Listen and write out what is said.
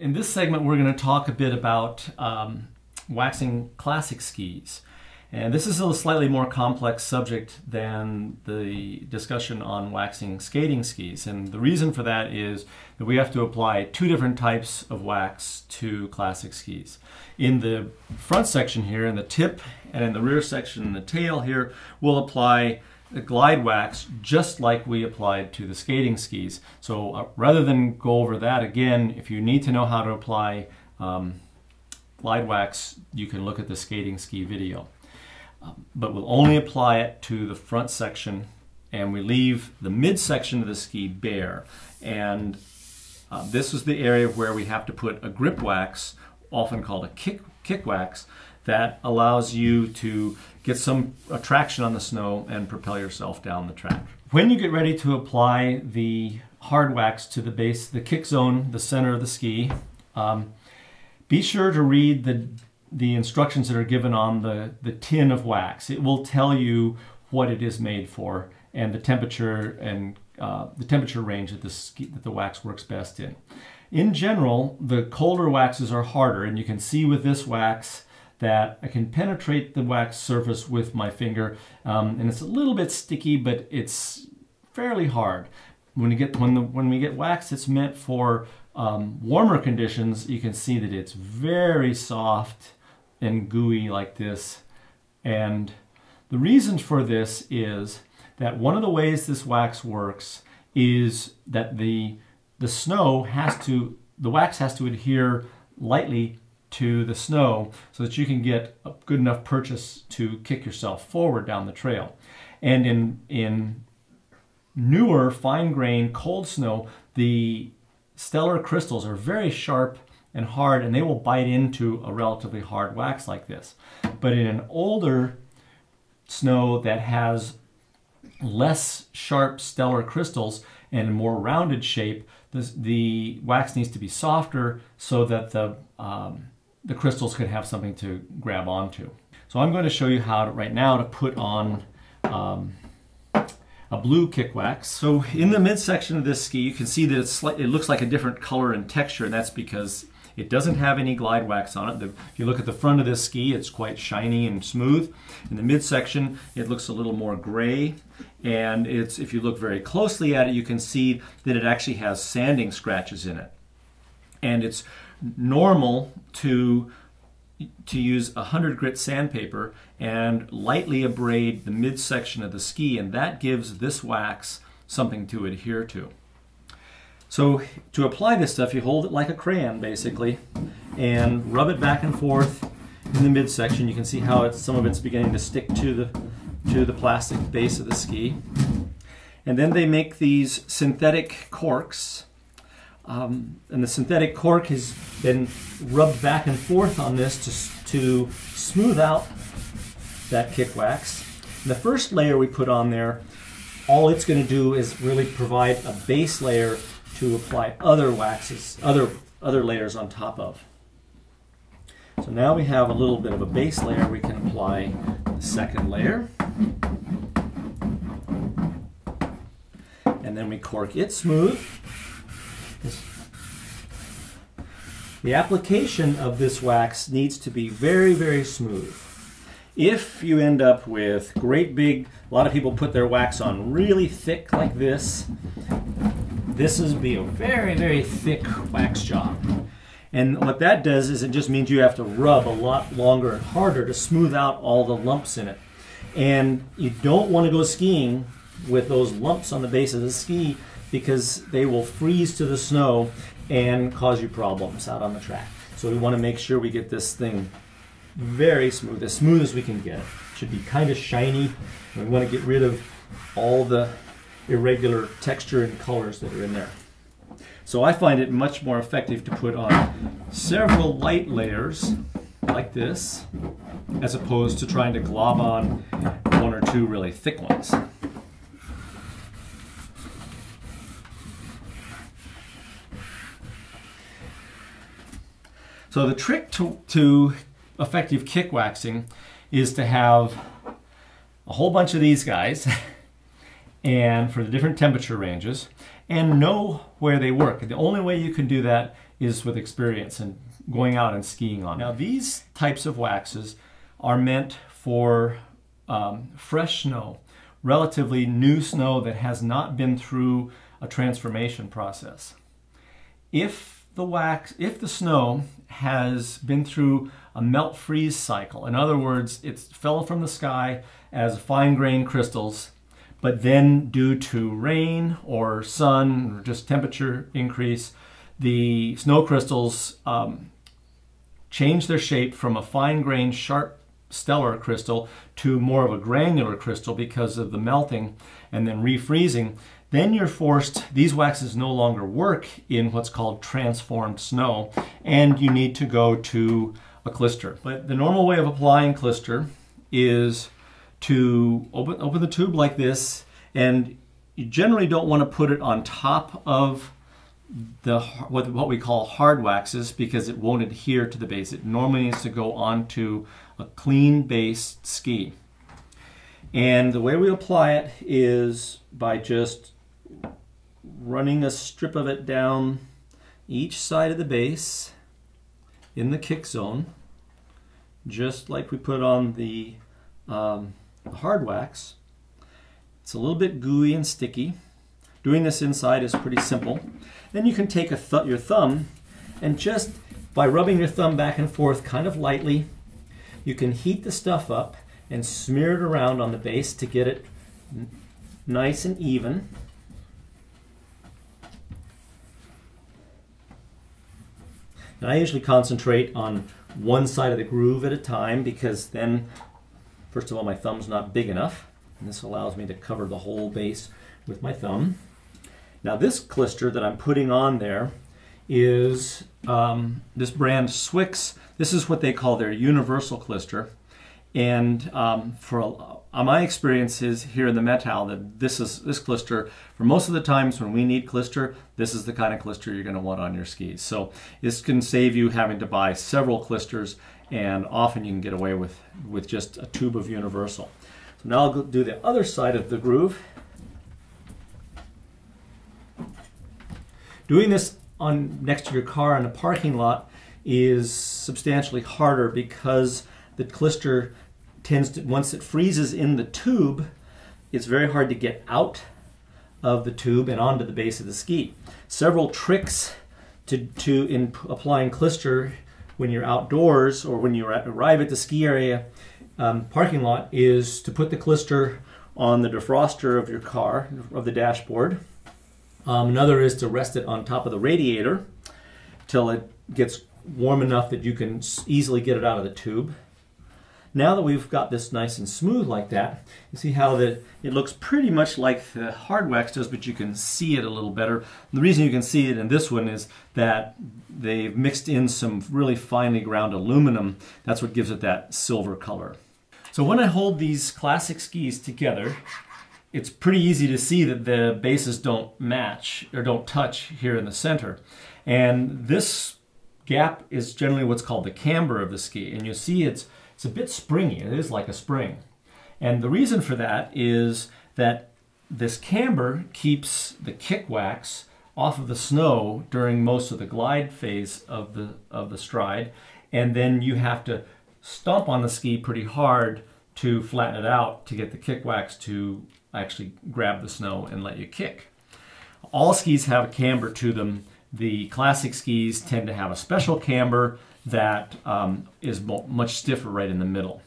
In this segment, we're going to talk a bit about waxing classic skis. And this is a slightly more complex subject than the discussion on waxing skating skis. And the reason for that is that we have to apply two different types of wax to classic skis. In the front section here, in the tip, and in the rear section, in the tail here, we'll apply the glide wax just like we applied to the skating skis. So rather than go over that again, if you need to know how to apply glide wax, you can look at the skating ski video. But we'll only apply it to the front section, and we leave the midsection of the ski bare. And this is the area where we have to put a grip wax, often called a kick wax, that allows you to get some traction on the snow and propel yourself down the track. When you get ready to apply the hard wax to the base, the kick zone, the center of the ski, be sure to read the instructions that are given on the tin of wax. It will tell you what it is made for and the temperature and the temperature range that the wax works best in. In general, the colder waxes are harder, and you can see with this wax that I can penetrate the wax surface with my finger, and it's a little bit sticky, but it's fairly hard. When we get wax that's meant for warmer conditions, you can see that it's very soft and gooey like this. And the reason for this is that one of the ways this wax works is that the wax has to adhere lightly to the snow so that you can get a good enough purchase to kick yourself forward down the trail. And in newer, fine-grained, cold snow, the stellar crystals are very sharp and hard, and they will bite into a relatively hard wax like this. But in an older snow that has less sharp stellar crystals and a more rounded shape, the wax needs to be softer so that the crystals could have something to grab onto. So I'm going to show you how right now to put on a blue kick wax. So in the midsection of this ski, you can see that it looks like a different color and texture, and that's because it doesn't have any glide wax on it. If you look at the front of this ski, it's quite shiny and smooth. In the midsection, it looks a little more gray. And if you look very closely at it, you can see that it actually has sanding scratches in it. And it's normal to use 100 grit sandpaper and lightly abrade the midsection of the ski, and that gives this wax something to adhere to. So to apply this stuff, you hold it like a crayon basically and rub it back and forth in the midsection. You can see how some of it's beginning to stick to the plastic base of the ski. And then they make these synthetic corks. And the synthetic cork has been rubbed back and forth on this to smooth out that kick wax. And the first layer we put on there, all it's going to do is really provide a base layer to apply other waxes, other layers on top of. So now we have a little bit of a base layer. We can apply the second layer. And then we cork it smooth. The application of this wax needs to be very, very smooth. If you end up with great big, a lot of people put their wax on really thick like this, this is be a very, very thick wax job. And what that does is it just means you have to rub a lot longer and harder to smooth out all the lumps in it. And you don't want to go skiing with those lumps on the base of the ski, because they will freeze to the snow and cause you problems out on the track. So we want to make sure we get this thing very smooth as we can get it. It should be kind of shiny. We want to get rid of all the irregular texture and colors that are in there. So I find it much more effective to put on several light layers like this, as opposed to trying to glob on one or two really thick ones. So the trick to effective kick waxing is to have a whole bunch of these guys and for the different temperature ranges, and know where they work. And the only way you can do that is with experience and going out and skiing on. Now these types of waxes are meant for fresh snow, relatively new snow that has not been through a transformation process. If the snow has been through a melt freeze cycle, in other words, it fell from the sky as fine grained crystals, but then due to rain or sun or just temperature increase, the snow crystals change their shape from a fine grained sharp stellar crystal to more of a granular crystal because of the melting and then refreezing, then you're forced, these waxes no longer work in what's called transformed snow, and you need to go to a clister. But the normal way of applying clister is to open the tube like this, and you generally don't want to put it on top of what we call hard waxes because it won't adhere to the base. It normally needs to go onto a clean based ski. And the way we apply it is by just running a strip of it down each side of the base in the kick zone, just like we put on the hard wax. It's a little bit gooey and sticky. Doing this inside is pretty simple. Then you can take your thumb and just by rubbing your thumb back and forth kind of lightly, you can heat the stuff up and smear it around on the base to get it nice and even. And I usually concentrate on one side of the groove at a time because then, first of all, my thumb's not big enough. And this allows me to cover the whole base with my thumb. Now this clister that I'm putting on there is this brand Swix. This is what they call their universal clister. And my experience is here in the Mettal that this clister, for most of the times when we need clister, this is the kind of clister you're going to want on your skis. So this can save you having to buy several clisters, and often you can get away with just a tube of universal. So now I'll do the other side of the groove. Doing this next to your car in a parking lot is substantially harder because the clister tends to, once it freezes in the tube, it's very hard to get out of the tube and onto the base of the ski. Several tricks in applying clister when you're outdoors or when you arrive at the ski area parking lot is to put the clister on the defroster of your car, of the dashboard. Another is to rest it on top of the radiator till it gets warm enough that you can easily get it out of the tube. Now that we've got this nice and smooth like that, you see how it looks pretty much like the hard wax does, but you can see it a little better. And the reason you can see it in this one is that they've mixed in some really finely ground aluminum. That's what gives it that silver color. So when I hold these classic skis together, it's pretty easy to see that the bases don't match or don't touch here in the center. And this gap is generally what's called the camber of the ski. And you see it's a bit springy. It is like a spring. And the reason for that is that this camber keeps the kick wax off of the snow during most of the glide phase of the stride. And then you have to stomp on the ski pretty hard to flatten it out to get the kick wax to actually grab the snow and let you kick. All skis have a camber to them. The classic skis tend to have a special camber that is much stiffer right in the middle.